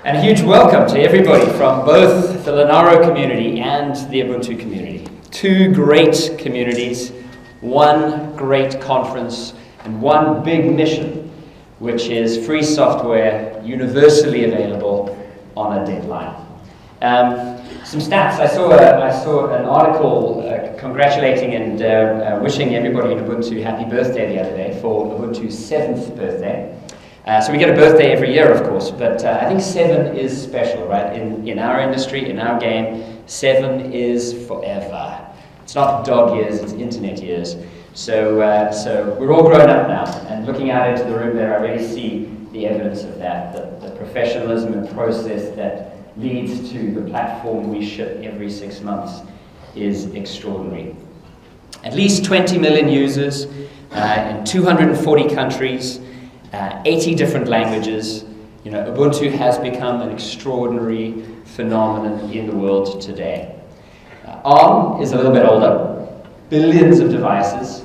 And a huge welcome to everybody from both the Linaro community and the Ubuntu community. Two great communities, one great conference, and one big mission, which is free software universally available on a deadline. Some stats. I saw an article congratulating and wishing everybody in Ubuntu happy birthday the other day for Ubuntu's 7th birthday. So we get a birthday every year, of course, but I think 7 is special, right? In our industry, in our game, 7 is forever. It's not dog years, it's internet years. So we're all grown up now, and looking out into the room there, I really see the evidence of that, the professionalism and process that leads to the platform we ship every 6 months is extraordinary. At least 20 million users in 240 countries, 80 different languages. You know, Ubuntu has become an extraordinary phenomenon in the world today. ARM is a little bit older, billions of devices,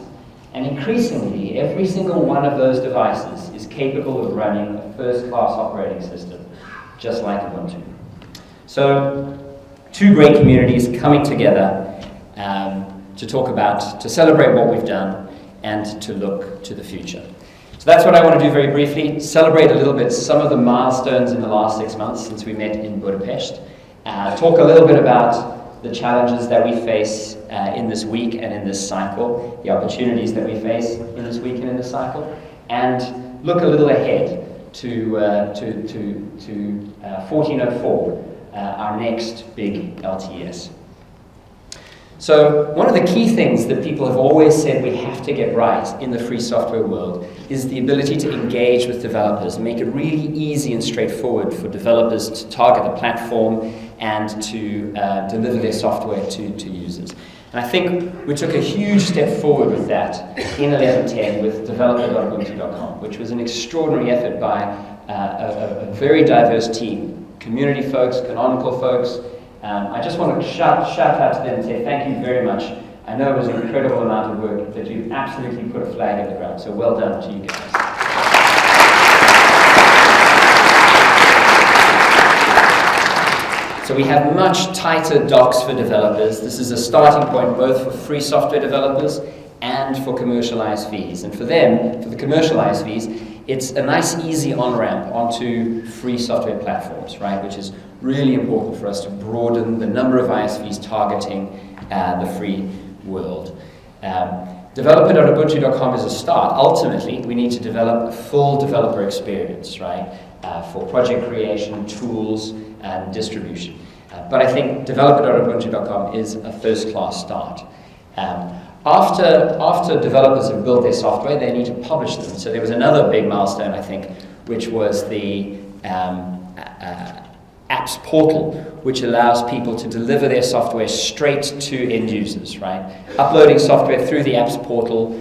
and increasingly every single one of those devices is capable of running a first-class operating system, just like Ubuntu. So, two great communities coming together to celebrate what we've done and to look to the future. So that's what I want to do very briefly, celebrate a little bit some of the milestones in the last 6 months since we met in Budapest, talk a little bit about the challenges that we face in this week and in this cycle, the opportunities that we face in this week and in this cycle, and look a little ahead to 1404, our next big LTS. So one of the key things that people have always said we have to get right in the free software world is the ability to engage with developers, make it really easy and straightforward for developers to target the platform and to deliver their software to users. And I think we took a huge step forward with that in 11.10 with developer.ubuntu.com, which was an extraordinary effort by a very diverse team, community folks, canonical folks. I just want to shout out to them and say thank you very much. I know it was an incredible amount of work, but you absolutely put a flag in the ground, so well done to you guys. So we have much tighter docs for developers. This is a starting point both for free software developers and for commercial ISVs. And for them, for the commercial ISVs, it's a nice easy on-ramp onto free software platforms, right? Which is really important for us to broaden the number of ISVs targeting the free world. Developer.ubuntu.com is a start. Ultimately, we need to develop a full developer experience, right? For project creation, tools, and distribution. But I think developer.ubuntu.com is a first-class start. After developers have built their software, they need to publish them. So there was another big milestone, I think, which was the apps portal, which allows people to deliver their software straight to end users, right? Uploading software through the apps portal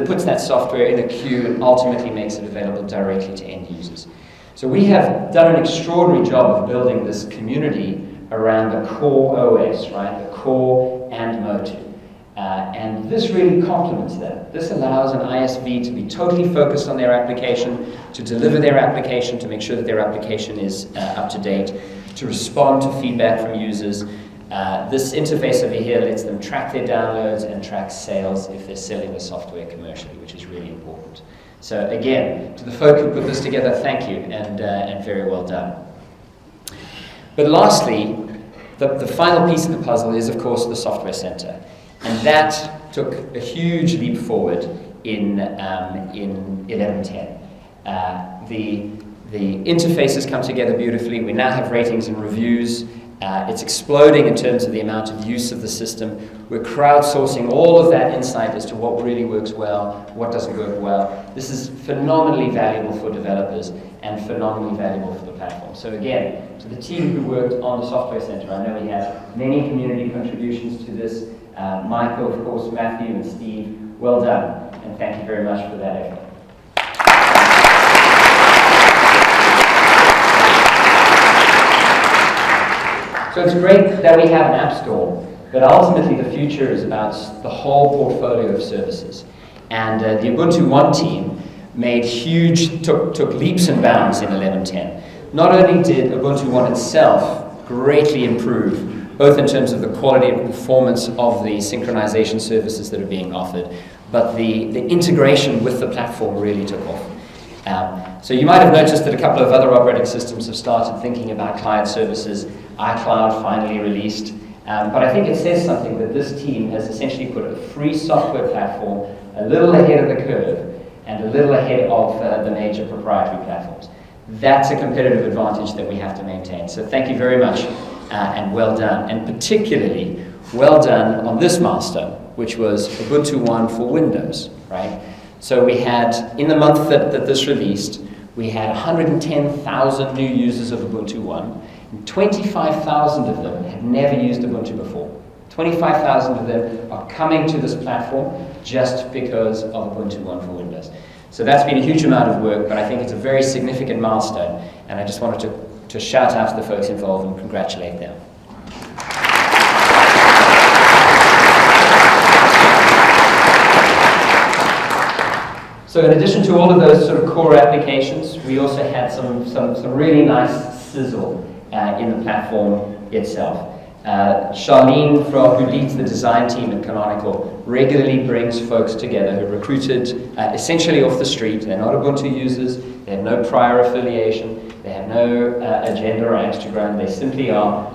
puts that software in a queue and ultimately makes it available directly to end users. So we have done an extraordinary job of building this community around the core OS, right? The core and Motu. And this really complements that. This allows an ISV to be totally focused on their application, to deliver their application, to make sure that their application is up to date, to respond to feedback from users. This interface over here lets them track their downloads and track sales if they're selling the software commercially, which is really important. So again, to the folk who put this together, thank you, and very well done. But lastly, the final piece of the puzzle is, of course, the software center. And that took a huge leap forward in 11.10. The interfaces come together beautifully. We now have ratings and reviews. It's exploding in terms of the amount of use of the system. We're crowdsourcing all of that insight as to what really works well, what doesn't work well. This is phenomenally valuable for developers and phenomenally valuable for the platform. So again, to the team who worked on the Software Center, I know we had many community contributions to this. Michael, of course, Matthew and Steve, well done, and thank you very much for that effort. So it's great that we have an app store, but ultimately the future is about the whole portfolio of services. And the Ubuntu One team took leaps and bounds in 11.10. not only did Ubuntu One itself greatly improve, both in terms of the quality and performance of the synchronization services that are being offered, but the integration with the platform really took off. So you might have noticed that a couple of other operating systems have started thinking about client services. iCloud finally released. But I think it says something that this team has essentially put a free software platform a little ahead of the curve and a little ahead of the major proprietary platforms. That's a competitive advantage that we have to maintain. So thank you very much and well done. And particularly well done on this milestone, which was Ubuntu One for Windows, right? So we had, in the month that this released, we had 110,000 new users of Ubuntu One. 25,000 of them had never used Ubuntu before. 25,000 of them are coming to this platform just because of Ubuntu One for Windows. So that's been a huge amount of work, but I think it's a very significant milestone, and I just wanted to shout out to the folks involved and congratulate them. So in addition to all of those sort of core applications, we also had some really nice sizzle in the platform itself. Charlene, who leads the design team at Canonical, regularly brings folks together who are recruited essentially off the street. They're not Ubuntu users, they have no prior affiliation, they have no agenda or Instagram, they simply are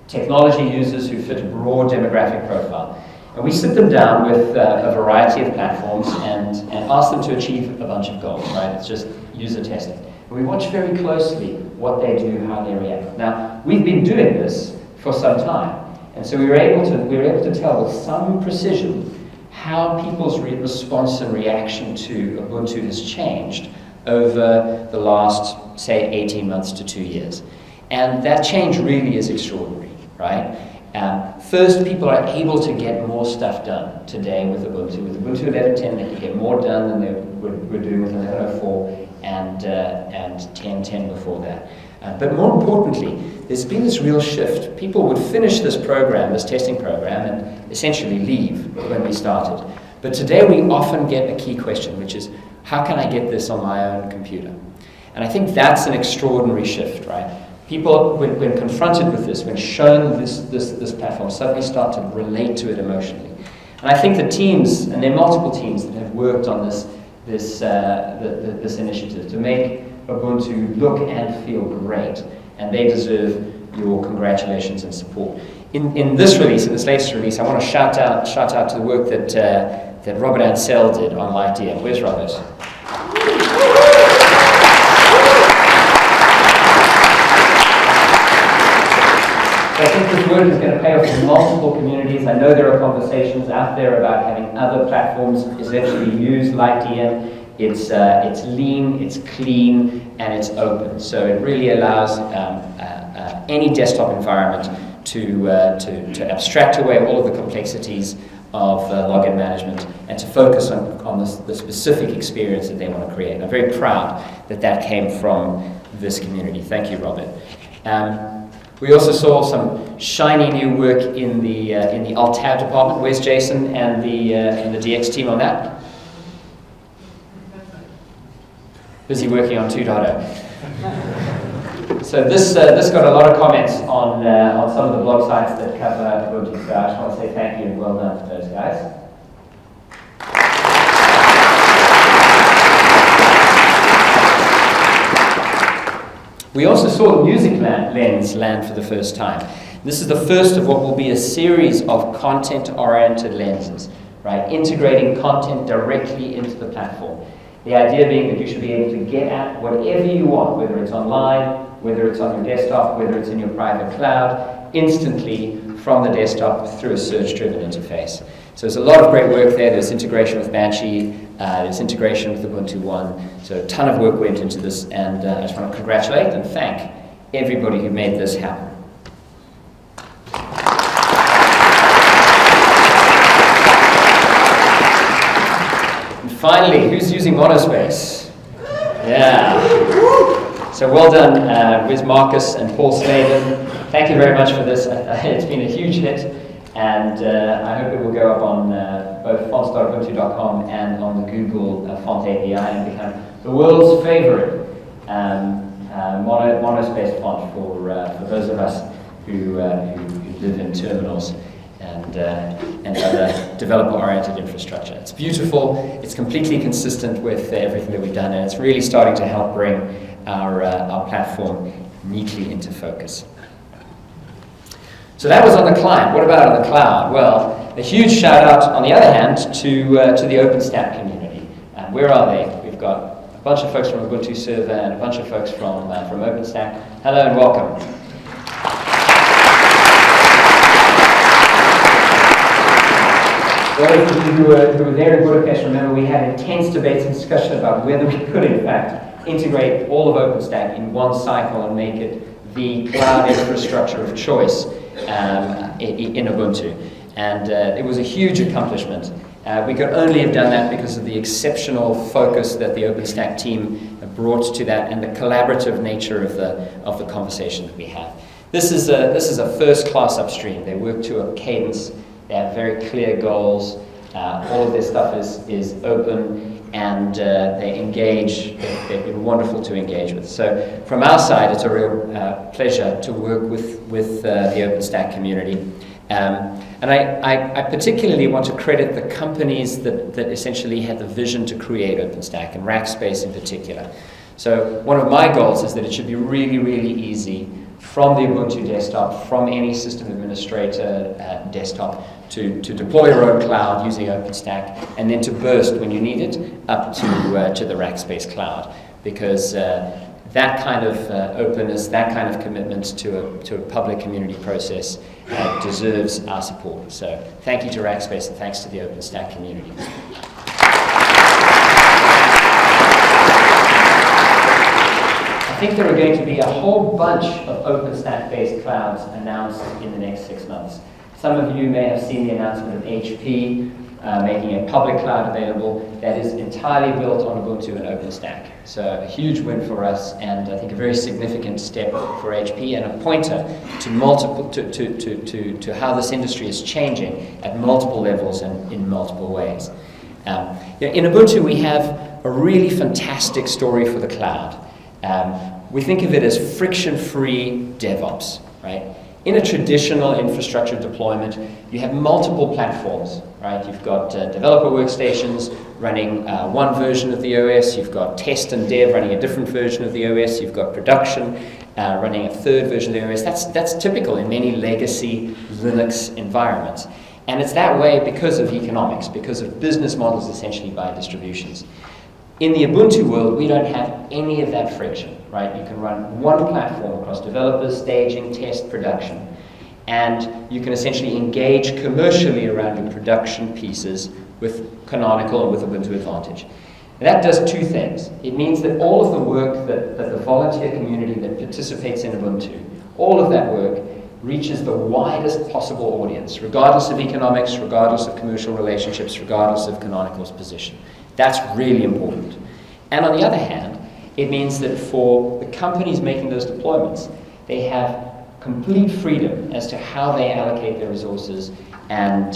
technology users who fit a broad demographic profile. And we sit them down with a variety of platforms and ask them to achieve a bunch of goals, right? It's just user testing. And we watch very closely what they do, how they react. Now, we've been doing this for some time, and so we were able to tell with some precision how people's response and reaction to Ubuntu has changed over the last, say, 18 months to 2 years. And that change really is extraordinary, right? First, people are able to get more stuff done today with Ubuntu. With Ubuntu 11.10, they can get more done than they were doing with 11.04 and 10.10 before that. But more importantly, there's been this real shift. People would finish this program, this testing program, and essentially leave when we started. But today we often get a key question, which is, how can I get this on my own computer? And I think that's an extraordinary shift, right? People, when confronted with this, when shown this platform, suddenly start to relate to it emotionally. And I think the teams, and there are multiple teams that have worked on this initiative to make Ubuntu look and feel great, and they deserve your congratulations and support. In this release, in this latest release, I want to shout out to the work that Robert Ansel did on LightDM. Where's Robert? So I think this work is going to pay off in multiple communities. I know there are conversations out there about having other platforms essentially use LightDM. It's lean, it's clean, and it's open. So it really allows any desktop environment to abstract away all of the complexities of login management and to focus on the specific experience that they want to create. And I'm very proud that came from this community. Thank you, Robert. We also saw some shiny new work in the Alt-Tab department. Where's Jason and the DX team on that? Busy working on 2.0. So this got a lot of comments on some of the blog sites that cover Ubuntu. So I just want to say thank you and well done to those guys. We also saw the music lens land for the first time. This is the first of what will be a series of content-oriented lenses, right? Integrating content directly into the platform. The idea being that you should be able to get at whatever you want, whether it's online, whether it's on your desktop, whether it's in your private cloud, instantly from the desktop through a search-driven interface. So there's a lot of great work there. There's integration with Banshee, there's integration with Ubuntu One. So a ton of work went into this, and I just want to congratulate and thank everybody who made this happen. And finally, who's using Monospace? Yeah. So well done with Marcus and Paul Sladen. Thank you very much for this. It's been a huge hit. And I hope it will go up on both fonts.ubuntu.com and on the Google Font API and become the world's favorite monospaced font for those of us who live in terminals and other developer-oriented infrastructure. It's beautiful, it's completely consistent with everything that we've done, and it's really starting to help bring our platform neatly into focus. So that was on the client. What about on the cloud? Well, a huge shout out, on the other hand, to the OpenStack community. Where are they? We've got a bunch of folks from Ubuntu Server and a bunch of folks from OpenStack. Hello and welcome. Those of you who were there in Budapest, remember we had intense debates and discussion about whether we could, in fact, integrate all of OpenStack in one cycle and make it the cloud infrastructure of choice in Ubuntu. And it was a huge accomplishment. We could only have done that because of the exceptional focus that the OpenStack team brought to that and the collaborative nature of the conversation that we have. This is a first-class upstream. They work to a cadence. They have very clear goals. All of their stuff is open, and they engage. They've been wonderful to engage with. So from our side, it's a real pleasure to work with the OpenStack community. And I particularly want to credit the companies that essentially had the vision to create OpenStack, and Rackspace in particular. So one of my goals is that it should be really, really easy from the Ubuntu desktop, from any system administrator desktop, to deploy your own cloud using OpenStack, and then to burst when you need it up to the Rackspace cloud, because that kind of openness, that kind of commitment to a public community process deserves our support. So thank you to Rackspace and thanks to the OpenStack community. I think there are going to be a whole bunch of OpenStack-based clouds announced in the next 6 months. Some of you may have seen the announcement of HP making a public cloud available that is entirely built on Ubuntu and OpenStack. So a huge win for us, and I think a very significant step for HP, and a pointer to how this industry is changing at multiple levels and in multiple ways. In Ubuntu, we have a really fantastic story for the cloud. We think of it as friction-free DevOps, right? In a traditional infrastructure deployment, you have multiple platforms, right? You've got developer workstations running one version of the OS, you've got test and dev running a different version of the OS, you've got production running a third version of the OS. That's typical in many legacy Linux environments. And it's that way because of economics, because of business models essentially by distributions. In the Ubuntu world, we don't have any of that friction, right? You can run one platform across developers, staging, test, production, and you can essentially engage commercially around your production pieces with Canonical and with Ubuntu Advantage. And that does two things. It means that all of the work that the volunteer community that participates in Ubuntu, all of that work reaches the widest possible audience, regardless of economics, regardless of commercial relationships, regardless of Canonical's position. That's really important. And on the other hand, it means that for the companies making those deployments, they have complete freedom as to how they allocate their resources and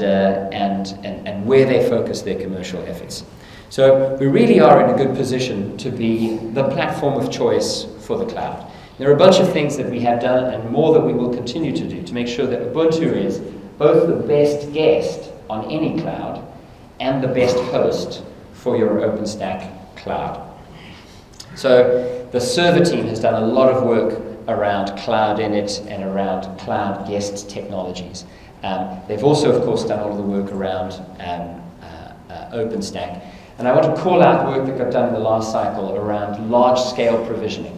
where they focus their commercial efforts. So we really are in a good position to be the platform of choice for the cloud. There are a bunch of things that we have done and more that we will continue to do to make sure that Ubuntu is both the best guest on any cloud and the best host for your OpenStack cloud. So the server team has done a lot of work around Cloud Init and around Cloud Guest technologies. They've also, of course, done all of the work around OpenStack. And I want to call out work that got done in the last cycle around large-scale provisioning.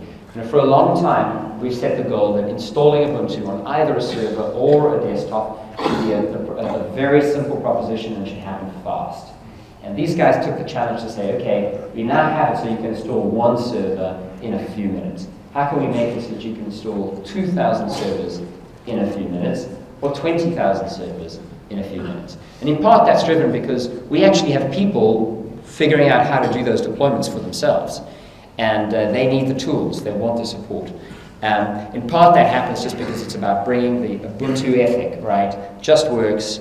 For a long time, we've set the goal that installing Ubuntu on either a server or a desktop should be a very simple proposition and should happen fast. And these guys took the challenge to say, okay, we now have it so you can install one server in a few minutes. How can we make it so that you can install 2,000 servers in a few minutes, or 20,000 servers in a few minutes? And in part, that's driven because we actually have people figuring out how to do those deployments for themselves. And they need the tools, they want the support. In part, that happens just because it's about bringing the Ubuntu ethic, right? Just works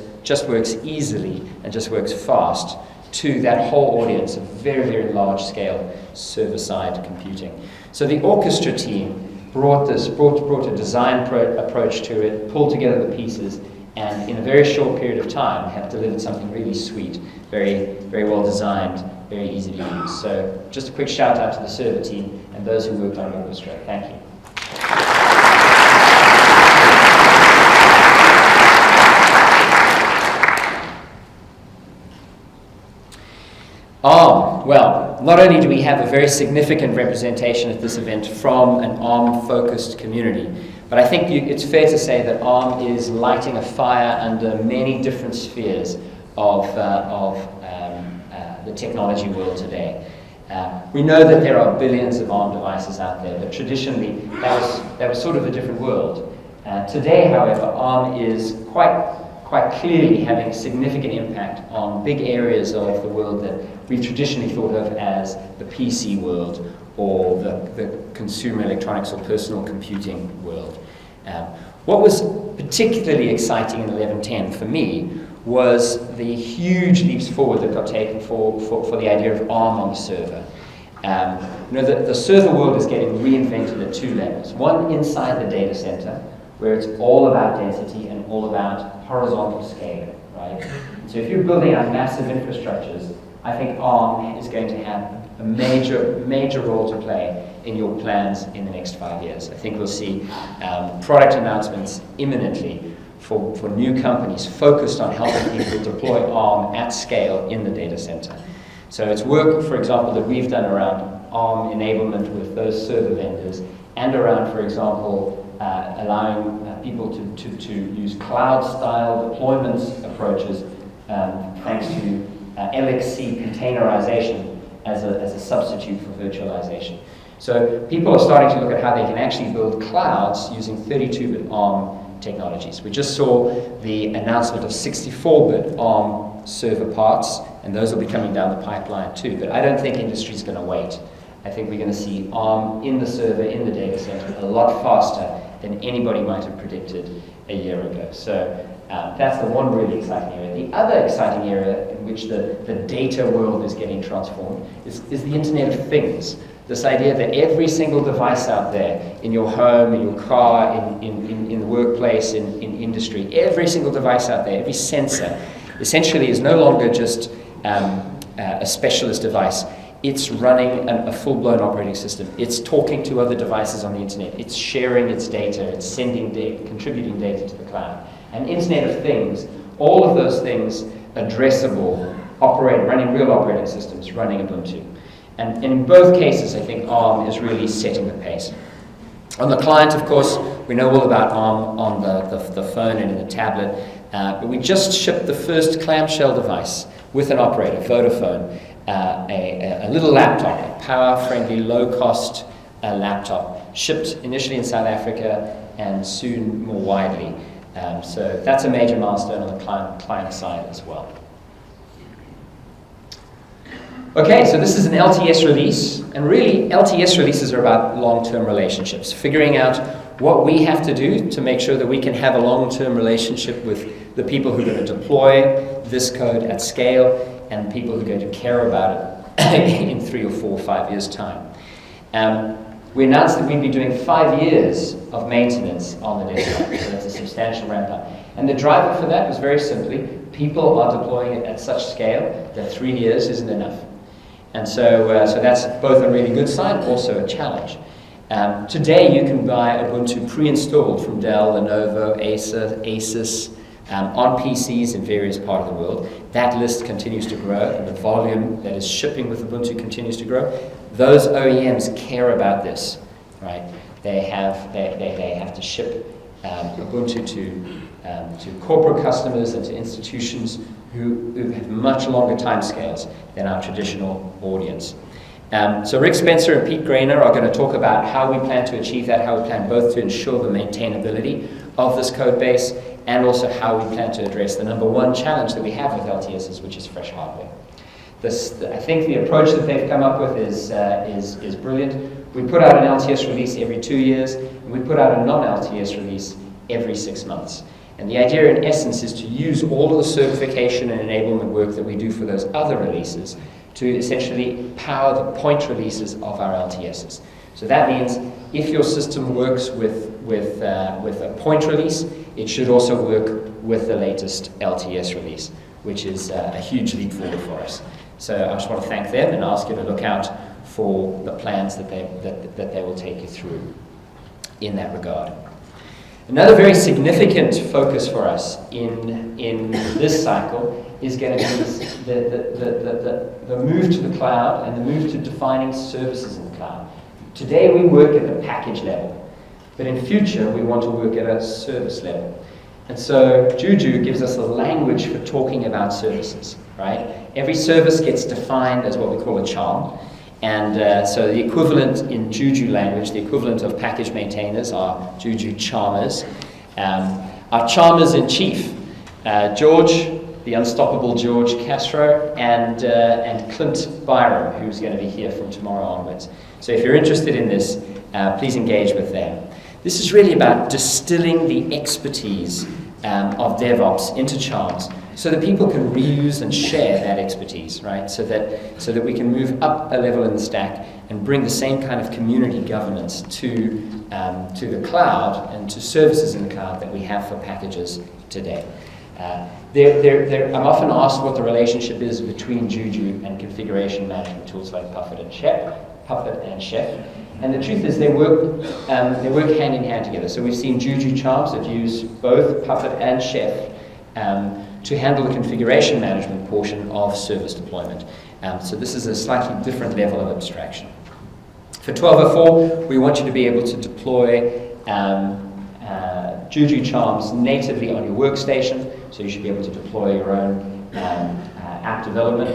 easily and just works fast to that whole audience of very, very large-scale server-side computing. So the orchestra team brought a design approach to it, pulled together the pieces, and in a very short period of time have delivered something really sweet, very, very well designed, very easy to use. So just a quick shout out to the server team and those who worked on orchestra. Thank you. ARM. Well, not only do we have a very significant representation at this event from an ARM-focused community, but I think it's fair to say that ARM is lighting a fire under many different spheres of the technology world today. We know that there are billions of ARM devices out there, but traditionally that was sort of a different world. Today, however, ARM is quite clearly having a significant impact on big areas of the world that we've traditionally thought of as the PC world or the consumer electronics or personal computing world. What was particularly exciting in 1110 for me was the huge leaps forward that got taken for the idea of ARM on the server. The server world is getting reinvented at two levels. One, inside the data center, where it's all about density and all about horizontal scale, right? So if you're building out massive infrastructures, I think ARM is going to have a major role to play in your plans in the next 5 years. I think we'll see product announcements imminently for new companies focused on helping people deploy ARM at scale in the data center. So it's work, for example, that we've done around ARM enablement with those server vendors and around, for example, allowing people to use cloud-style deployments approaches thanks to LXC containerization as a substitute for virtualization. So people are starting to look at how they can actually build clouds using 32-bit ARM technologies. We just saw the announcement of 64-bit ARM server parts, and those will be coming down the pipeline too. But I don't think industry's going to wait. I think we're going to see ARM in the server, in the data center, a lot faster than anybody might have predicted a year ago. So that's the one really exciting area. The other exciting area in which the data world is getting transformed is the Internet of Things. This idea that every single device out there, in your home, in your car, in the workplace, in industry, every single device out there, every sensor, essentially is no longer just a specialist device. It's running a full-blown operating system. It's talking to other devices on the internet. It's sharing its data. It's sending data, contributing data to the cloud. And Internet of Things, all of those things addressable, running real operating systems, running Ubuntu. And in both cases, I think ARM is really setting the pace. On the client, of course, we know all about ARM on the phone and in the tablet. But we just shipped the first clamshell device with an operator, Vodafone. A little laptop, a power-friendly, low-cost laptop, shipped initially in South Africa and soon more widely. So that's a major milestone on the client side as well. Okay, so this is an LTS release, and really LTS releases are about long-term relationships, figuring out what we have to do to make sure that we can have a long-term relationship with the people who are going to deploy this code at scale and people who are going to care about it in 3 or 4 or 5 years' time. We announced that we'd be doing 5 years of maintenance on the desktop, so that's a substantial ramp up. And the driver for that was very simply, people are deploying it at such scale that 3 years isn't enough. And so that's both a really good sign, also a challenge. Today you can buy Ubuntu pre-installed from Dell, Lenovo, Acer, Asus, on PCs in various parts of the world. That list continues to grow, and the volume that is shipping with Ubuntu continues to grow. Those OEMs care about this, right? They have to ship Ubuntu to corporate customers and to institutions who have much longer timescales than our traditional audience. So Rick Spencer and Pete Grainer are going to talk about how we plan to achieve that, how we plan both to ensure the maintainability of this code base and also how we plan to address the number one challenge that we have with LTSs, which is fresh hardware. I think the approach that they've come up with is brilliant. We put out an LTS release every 2 years, and we put out a non-LTS release every 6 months. And the idea, in essence, is to use all of the certification and enablement work that we do for those other releases to essentially power the point releases of our LTSs. So that means if your system works with a point release, it should also work with the latest LTS release, which is a huge leap forward for us. So I just want to thank them and ask you to look out for the plans that they will take you through in that regard. Another very significant focus for us in this cycle is going to be the move to the cloud and the move to defining services in the cloud. Today we work at the package level, but in future we want to work at a service level. And so Juju gives us a language for talking about services, right? Every service gets defined as what we call a charm. And so the equivalent in Juju language, the equivalent of package maintainers are Juju charmers. Our charmers in chief, George, the unstoppable George Castro, and Clint Byram, who's going to be here from tomorrow onwards. So if you're interested in this, please engage with them. This is really about distilling the expertise of DevOps into charms so that people can reuse and share that expertise, right? So that we can move up a level in the stack and bring the same kind of community governance to the cloud and to services in the cloud that we have for packages today. I'm often asked what the relationship is between Juju and configuration management tools like Puppet and Chef. And the truth is they work hand in hand together. So we've seen Juju charms that use both Puppet and Chef to handle the configuration management portion of service deployment. So this is a slightly different level of abstraction. For 1204, we want you to be able to deploy Juju charms natively on your workstation. So you should be able to deploy your own app development,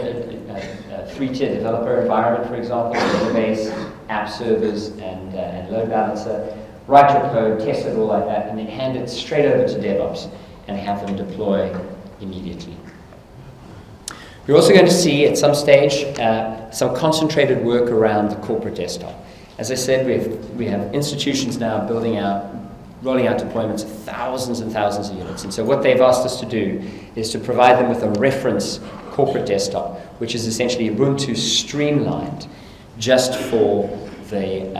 a 3-tier developer environment, for example, database, app servers, and load balancer. Write your code, test it all like that, and then hand it straight over to DevOps and have them deploy immediately. We're also going to see at some stage some concentrated work around the corporate desktop. As I said, we have institutions now rolling out deployments of thousands and thousands of units. And so what they've asked us to do is to provide them with a reference corporate desktop, which is essentially Ubuntu streamlined just for the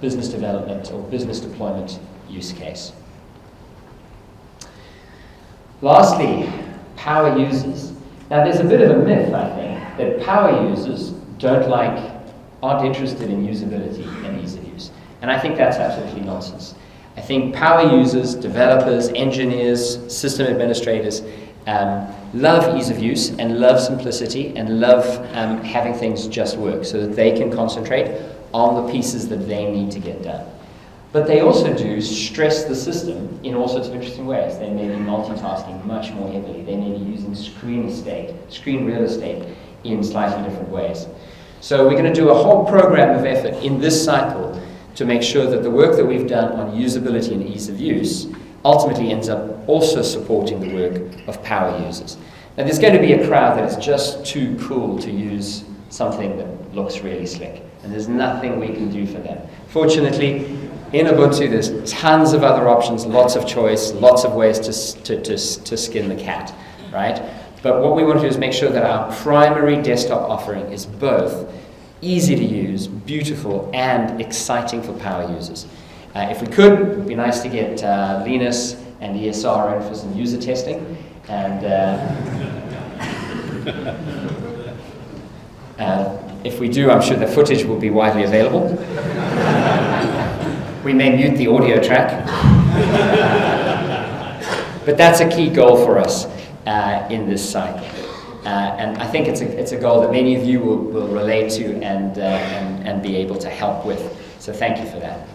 business development or business deployment use case. Lastly, power users. Now there's a bit of a myth, I think, that power users aren't interested in usability and ease of use. And I think that's absolutely nonsense. I think power users, developers, engineers, system administrators love ease of use and love simplicity and love having things just work so that they can concentrate on the pieces that they need to get done. But they also do stress the system in all sorts of interesting ways. They may be multitasking much more heavily. They may be using screen real estate in slightly different ways. So we're going to do a whole program of effort in this cycle to make sure that the work that we've done on usability and ease of use ultimately ends up also supporting the work of power users. Now there's going to be a crowd that is just too cool to use something that looks really slick, and there's nothing we can do for them. Fortunately, in Ubuntu there's tons of other options, lots of choice, lots of ways to skin the cat, right? But what we want to do is make sure that our primary desktop offering is both easy to use, beautiful, and exciting for power users. If we could, it would be nice to get Linus and ESR in for some user testing. And if we do, I'm sure the footage will be widely available. We may mute the audio track. But that's a key goal for us in this cycle. And I think it's a goal that many of you will relate to and be able to help with. So thank you for that.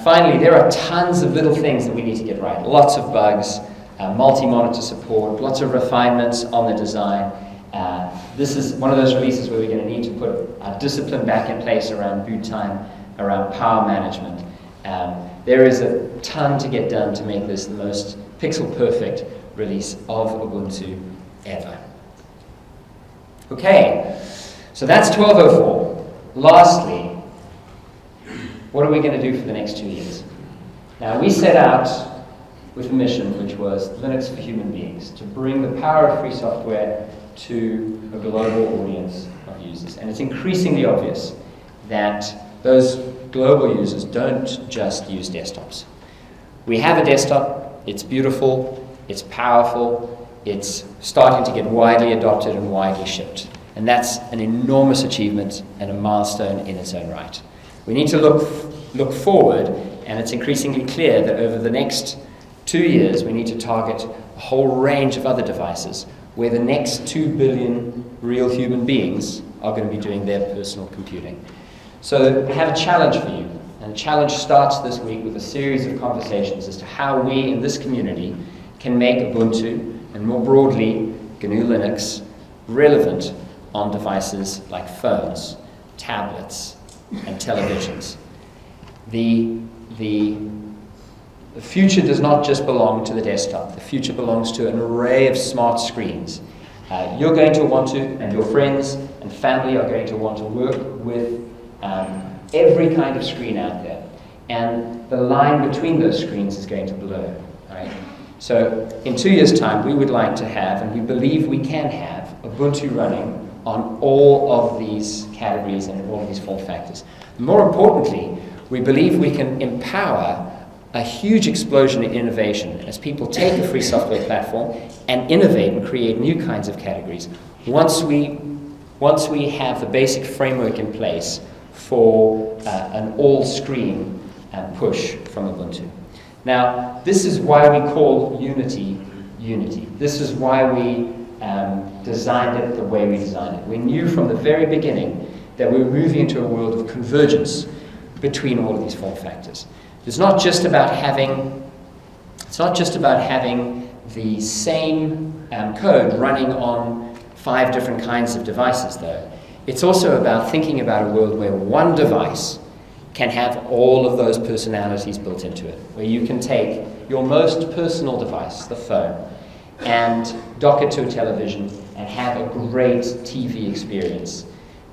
Finally, there are tons of little things that we need to get right. Lots of bugs, multi-monitor support, lots of refinements on the design. This is one of those releases where we're going to need to put our discipline back in place around boot time, around power management. There is a ton to get done to make this the most pixel-perfect release of Ubuntu ever. Okay, so that's 1204. Lastly, what are we going to do for the next 2 years? Now, we set out with a mission which was Linux for human beings, to bring the power of free software to a global audience of users. And it's increasingly obvious that those global users don't just use desktops. We have a desktop, it's beautiful, it's powerful, it's starting to get widely adopted and widely shipped. And that's an enormous achievement and a milestone in its own right. We need to look forward, and it's increasingly clear that over the next 2 years we need to target a whole range of other devices where the next 2 billion real human beings are going to be doing their personal computing. So we have a challenge for you, and the challenge starts this week with a series of conversations as to how we in this community can make Ubuntu, and more broadly GNU Linux, relevant on devices like phones, tablets, and televisions. The future does not just belong to the desktop. The future belongs to an array of smart screens. You're going to want to, and your friends and family are going to want to work with every kind of screen out there. And the line between those screens is going to blur. Right? So in 2 years' time, we would like to have, and we believe we can have, Ubuntu running on all of these categories and all of these form factors. More importantly, we believe we can empower a huge explosion in innovation as people take a free software platform and innovate and create new kinds of categories once we have the basic framework in place for an all-screen push from Ubuntu. Now, this is why we call Unity, Unity. This is why we designed it the way we designed it. We knew from the very beginning that we were moving into a world of convergence between all of these form factors. It's not just about having the same code running on 5 different kinds of devices, though. It's also about thinking about a world where one device can have all of those personalities built into it, where you can take your most personal device, the phone, and dock it to a television and have a great TV experience.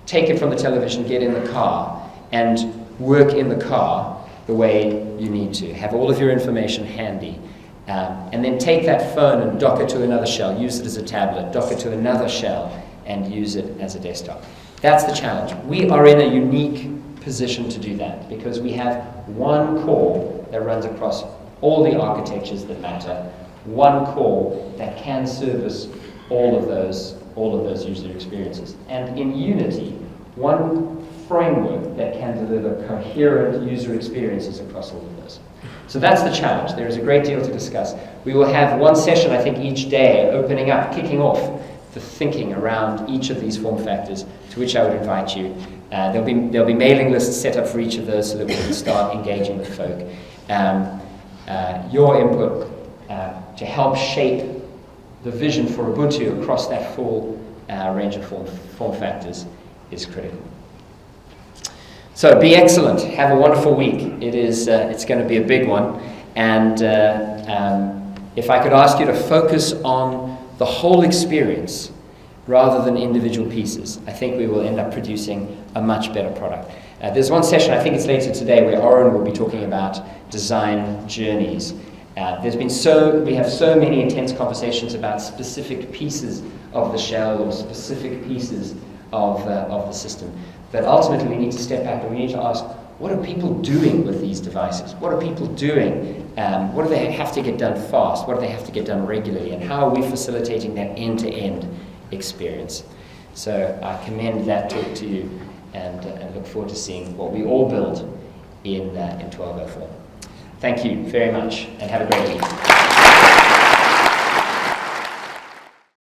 Take it from the television, get in the car, and work in the car the way you need to. Have all of your information handy. And then take that phone and dock it to another shell, use it as a tablet, dock it to another shell, and use it as a desktop. That's the challenge. We are in a unique position to do that because we have one core that runs across all the architectures that matter, one core that can service all of those user experiences. And in Unity, one framework that can deliver coherent user experiences across all of those. So that's the challenge. There is a great deal to discuss. We will have one session, I think, each day, opening up, kicking off the thinking around each of these form factors, to which I would invite you. There'll be mailing lists set up for each of those so that we can start engaging with folk. Your input to help shape the vision for Ubuntu across that full range of form factors is critical. So be excellent. Have a wonderful week. It's going to be a big one. And if I could ask you to focus on the whole experience rather than individual pieces, I think we will end up producing a much better product. There's one session, I think it's later today, where Oren will be talking about design journeys. We have so many intense conversations about specific pieces of the shell or specific pieces of the system. But ultimately, we need to step back and we need to ask, what are people doing with these devices? What are people doing? What do they have to get done fast? What do they have to get done regularly? And how are we facilitating that end-to-end experience? So I commend that talk to you and look forward to seeing what we all build in 1204. Thank you very much and have a great week.